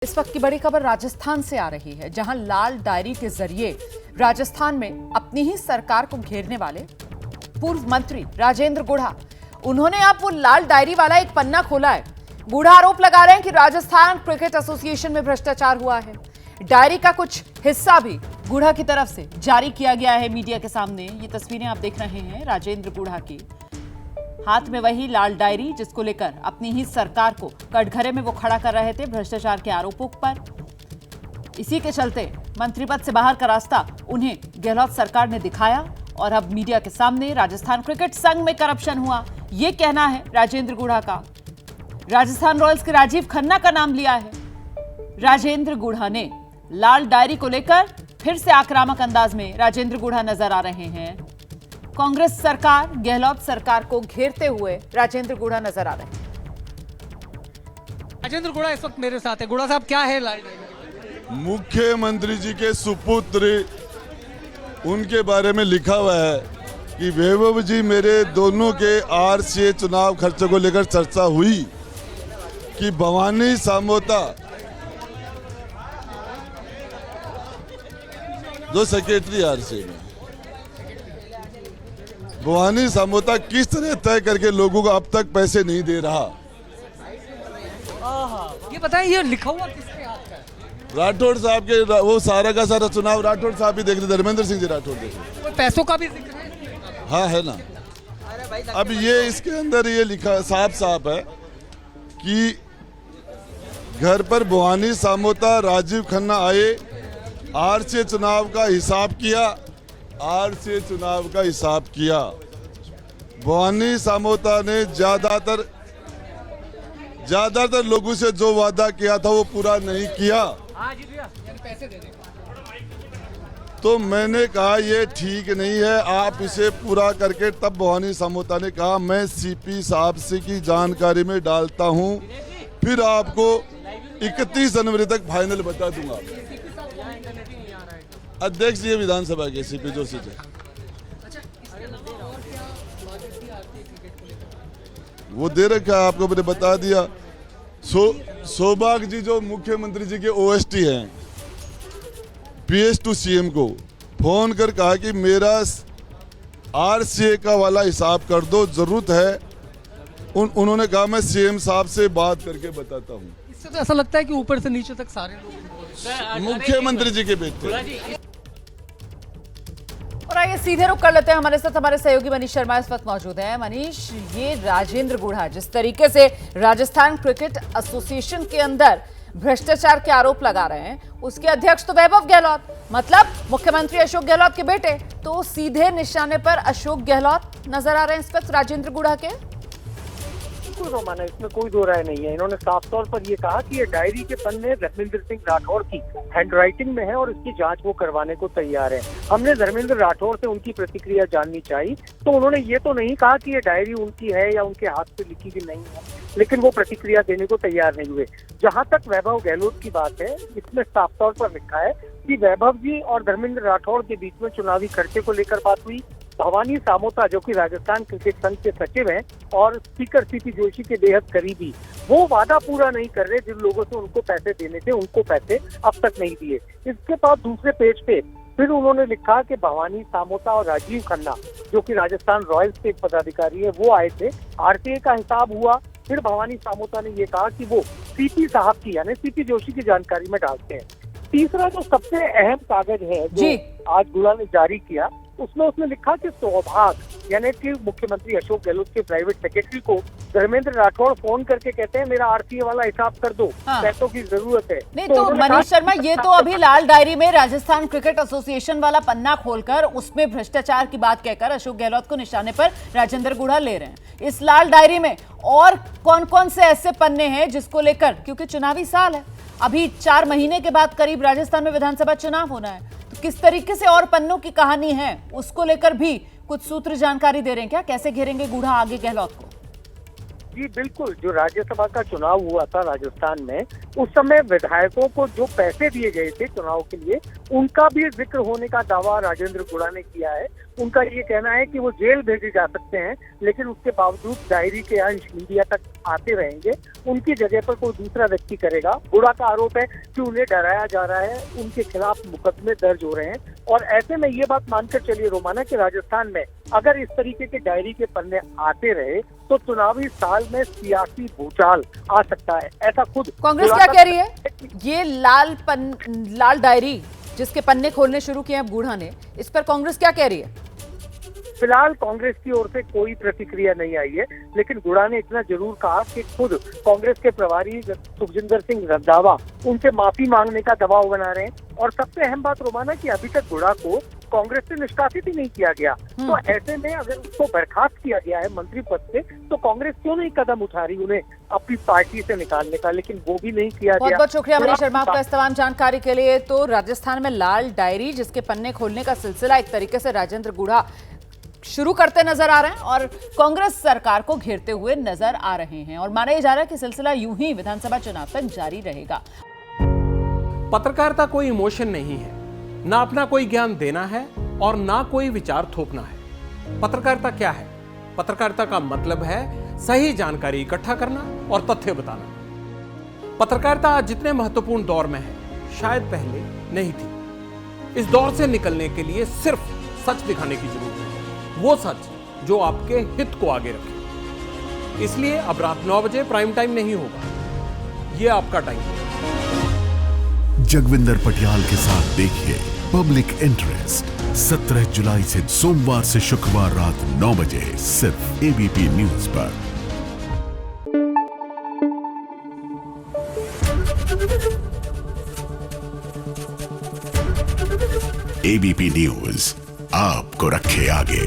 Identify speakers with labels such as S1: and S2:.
S1: इस वक्त की बड़ी खबर राजस्थान से आ रही है, जहां लाल डायरी के जरिए राजस्थान में अपनी ही सरकार को घेरने वाले पूर्व मंत्री राजेंद्र गुढ़ा, उन्होंने अब वो लाल डायरी वाला एक पन्ना खोला है। गुढ़ा आरोप लगा रहे हैं कि राजस्थान क्रिकेट एसोसिएशन में भ्रष्टाचार हुआ है। डायरी का कुछ हिस्सा भी गुढ़ा की तरफ से जारी किया गया है मीडिया के सामने। ये तस्वीरें आप देख रहे हैं राजेंद्र गुढ़ा की, हाथ में वही लाल डायरी जिसको लेकर अपनी ही सरकार को कटघरे में वो खड़ा कर रहे थे भ्रष्टाचार के आरोपों पर। इसी के चलते मंत्री पद से बाहर का रास्ता उन्हें गहलोत सरकार ने दिखाया और अब मीडिया के सामने राजस्थान क्रिकेट संघ में करप्शन हुआ, ये कहना है राजेंद्र गुढ़ा का। राजस्थान रॉयल्स के राजीव खन्ना का नाम लिया है। राजेंद्र गुढ़ा ने लाल डायरी को लेकर फिर से आक्रामक अंदाज में राजेंद्र गुढ़ा नजर आ रहे हैं। कांग्रेस सरकार, गहलोत सरकार को घेरते हुए राजेंद्र गुढ़ा नजर आ रहे हैं।
S2: राजेंद्र गुढ़ा इस वक्त मेरे साथ है। गुढ़ा साहब, क्या है लाल?
S3: मुख्यमंत्री जी के सुपुत्र, उनके बारे में लिखा हुआ है कि वैभव जी मेरे दोनों के आरसीए चुनाव खर्चे को लेकर चर्चा हुई कि भवानी सामोता जो सेक्रेटरी आरसीए में, भवानी सामोता किस तरह तय करके लोगों को अब तक पैसे नहीं दे रहा।
S2: ये बताएं, ये लिखा हुआ किसके हाथ का है?
S3: राठौड़ साहब के, वो सारा का सारा चुनाव राठौड़ साहब ही देख रहे, धर्मेंद्र सिंह जी राठौड़ देख रहे।
S2: कोई पैसों का भी जिक्र है?
S3: हाँ है ना। अब ये इसके अंदर ये लिखा साफ साफ है कि घर पर भवानी सामोता, राजीव खन्ना आए, आरसीए चुनाव का हिसाब किया, आरसीए चुनाव का हिसाब किया। भवानी सामोता ने ज्यादातर लोगों से जो वादा किया था वो पूरा नहीं किया। तो मैंने कहा ये ठीक नहीं है, आप इसे पूरा करके, तब भवानी सामोता ने कहा मैं सीपी साहब से की जानकारी में डालता हूं, फिर आपको 31 जनवरी तक फाइनल बता दूंगा। अध्यक्ष जी विधानसभा के सीपी जोशी जी, वो दे रखा है आपको, मैंने बता दिया। सौभाग्य जी जो मुख्यमंत्री जी के ओएसटी हैं, पीएस टू सीएम को फोन कर कहा कि मेरा आरसीए का वाला हिसाब कर दो, जरूरत है। उन्होंने कहा मैं सीएम साहब से बात करके बताता हूँ।
S2: इससे तो ऐसा लगता है कि ऊपर से नीचे तक सारे लोग
S3: मुख्यमंत्री जी के बेटे।
S1: और आइए सीधे रुख कर लेते हैं, हमारे साथ हमारे सहयोगी मनीष शर्मा इस वक्त मौजूद हैं। मनीष, ये राजेंद्र गुढ़ा जिस तरीके से राजस्थान क्रिकेट एसोसिएशन के अंदर भ्रष्टाचार के आरोप लगा रहे हैं, उसके अध्यक्ष तो वैभव गहलोत, मतलब मुख्यमंत्री अशोक गहलोत के बेटे, तो सीधे निशाने पर अशोक गहलोत नजर आ रहे हैं इस वक्त राजेंद्र गुढ़ा के।
S4: बिल्कुल रोमाना, इसमें कोई दो राय नहीं है। इन्होंने साफ तौर पर ये कहा कि ये डायरी के पन्ने धर्मेंद्र सिंह राठौड़ की हैंडराइटिंग में है और इसकी जांच वो करवाने को तैयार है। हमने धर्मेंद्र राठौड़ से उनकी प्रतिक्रिया जाननी चाहिए, तो उन्होंने ये तो नहीं कहा कि ये डायरी उनकी है या उनके हाथ से लिखी भी नहीं है, लेकिन वो प्रतिक्रिया देने को तैयार नहीं हुए। जहां तक वैभव गहलोत की बात है, इसमें साफ तौर पर लिखा है कि वैभव जी और धर्मेंद्र राठौड़ के बीच में चुनावी खर्चे को लेकर बात हुई। भवानी सामोता जो कि राजस्थान क्रिकेट संघ के सचिव हैं और स्पीकर सीपी जोशी के बेहद करीबी, वो वादा पूरा नहीं कर रहे। जिन लोगों से उनको पैसे देने थे, उनको पैसे अब तक नहीं दिए। इसके बाद दूसरे पेज पे फिर उन्होंने लिखा कि भवानी सामोता और राजीव खन्ना जो कि राजस्थान रॉयल्स के पदाधिकारी है, वो आए थे, आरटीए का हिसाब हुआ। फिर भवानी सामोता ने ये कहा कि वो सीपी साहब की, यानी सीपी जोशी की जानकारी में डालते हैं। तीसरा जो सबसे अहम कागज है जो आज गुढ़ा ने जारी किया, उसमें उसने लिखा कि सौभाग्य यानी कि मुख्यमंत्री अशोक गहलोत के प्राइवेट सेक्रेटरी को धर्मेंद्र राठौड़ फोन करके कहते हैं मेरा आरसीए वाला हिसाब कर दो, पैसों की जरूरत है।
S1: नहीं तो मनीष शर्मा, ये तो अभी लाल डायरी में राजस्थान क्रिकेट एसोसिएशन वाला पन्ना खोलकर उसमें भ्रष्टाचार की बात कहकर अशोक गहलोत को निशाने पर राजेंद्र गुढ़ा ले रहे हैं। इस लाल डायरी में और कौन कौन से ऐसे पन्ने हैं जिसको लेकर, क्योंकि चुनावी साल है, अभी 4 महीने के बाद करीब राजस्थान में विधानसभा चुनाव होना है, तो किस तरीके से और पन्नों की कहानी है उसको लेकर भी कुछ सूत्र जानकारी दे रहे हैं क्या? कैसे घेरेंगे गुढ़ा आगे गहलोत को?
S4: जी बिल्कुल, जो राज्यसभा का चुनाव हुआ था राजस्थान में, उस समय विधायकों को जो पैसे दिए गए थे चुनाव के लिए, उनका भी जिक्र होने का दावा राजेंद्र गुड़ा ने किया है। उनका ये कहना है कि वो जेल भेजे जा सकते हैं, लेकिन उसके बावजूद डायरी के अंश मीडिया तक आते रहेंगे, उनकी जगह पर कोई दूसरा व्यक्ति करेगा। गुड़ा का आरोप है कि उन्हें डराया जा रहा है, उनके खिलाफ मुकदमे दर्ज हो रहे हैं। और ऐसे में ये बात मानकर चलिए रोमाना कि राजस्थान में अगर इस तरीके के डायरी के पन्ने आते रहे तो चुनावी साल में सियासी भूचाल आ सकता है। ऐसा खुद
S1: कांग्रेस क्या कह रही है? ये लाल डायरी जिसके पन्ने खोलने शुरू किए हैं गुड़ा ने, इस पर कांग्रेस क्या कह रही है?
S4: फिलहाल कांग्रेस की ओर से कोई प्रतिक्रिया नहीं आई है, लेकिन गुड़ा ने इतना जरूर कहा कि खुद कांग्रेस के प्रभारी सुखजिंदर सिंह रंधावा उनसे माफी मांगने का दबाव बना रहे हैं। और सबसे अहम बात रोमाना कि अभी तक गुड़ा को कांग्रेस से निष्कासित ही नहीं किया गया, तो ऐसे में अगर उसको बर्खास्त किया गया है मंत्री पद से, तो कांग्रेस क्यों नहीं कदम उठा रही उन्हें अपनी पार्टी से निकालने का, लेकिन वो भी नहीं किया गया।
S1: बहुत बहुत शुक्रिया मनीष शर्मा आपका इस तमाम जानकारी के लिए। तो राजस्थान में लाल डायरी जिसके पन्ने खोलने का सिलसिला एक तरीके से राजेंद्र गुड़ा शुरू करते नजर आ रहे हैं और कांग्रेस सरकार को घेरते हुए नजर आ रहे हैं, और माना जा रहा है कि सिलसिला यूं ही विधानसभा चुनाव तक जारी रहेगा।
S5: पत्रकारिता कोई इमोशन नहीं है, ना अपना कोई ज्ञान देना है और ना कोई विचार थोपना है। पत्रकारिता क्या है? पत्रकारिता का मतलब है सही जानकारी इकट्ठा करना और तथ्य बताना। पत्रकारिता आज जितने महत्वपूर्ण दौर में है, शायद पहले नहीं थी। इस दौर से निकलने के लिए सिर्फ सच दिखाने की जरूरत है, वो सच जो आपके हित को आगे रखे। इसलिए अब रात 9 बजे प्राइम टाइम नहीं होगा, ये आपका टाइम है।
S6: जगविंदर पटियाल के साथ देखिए पब्लिक इंटरेस्ट 17 जुलाई से सोमवार से शुक्रवार रात 9 बजे सिर्फ एबीपी न्यूज पर। एबीपी न्यूज आपको रखे आगे।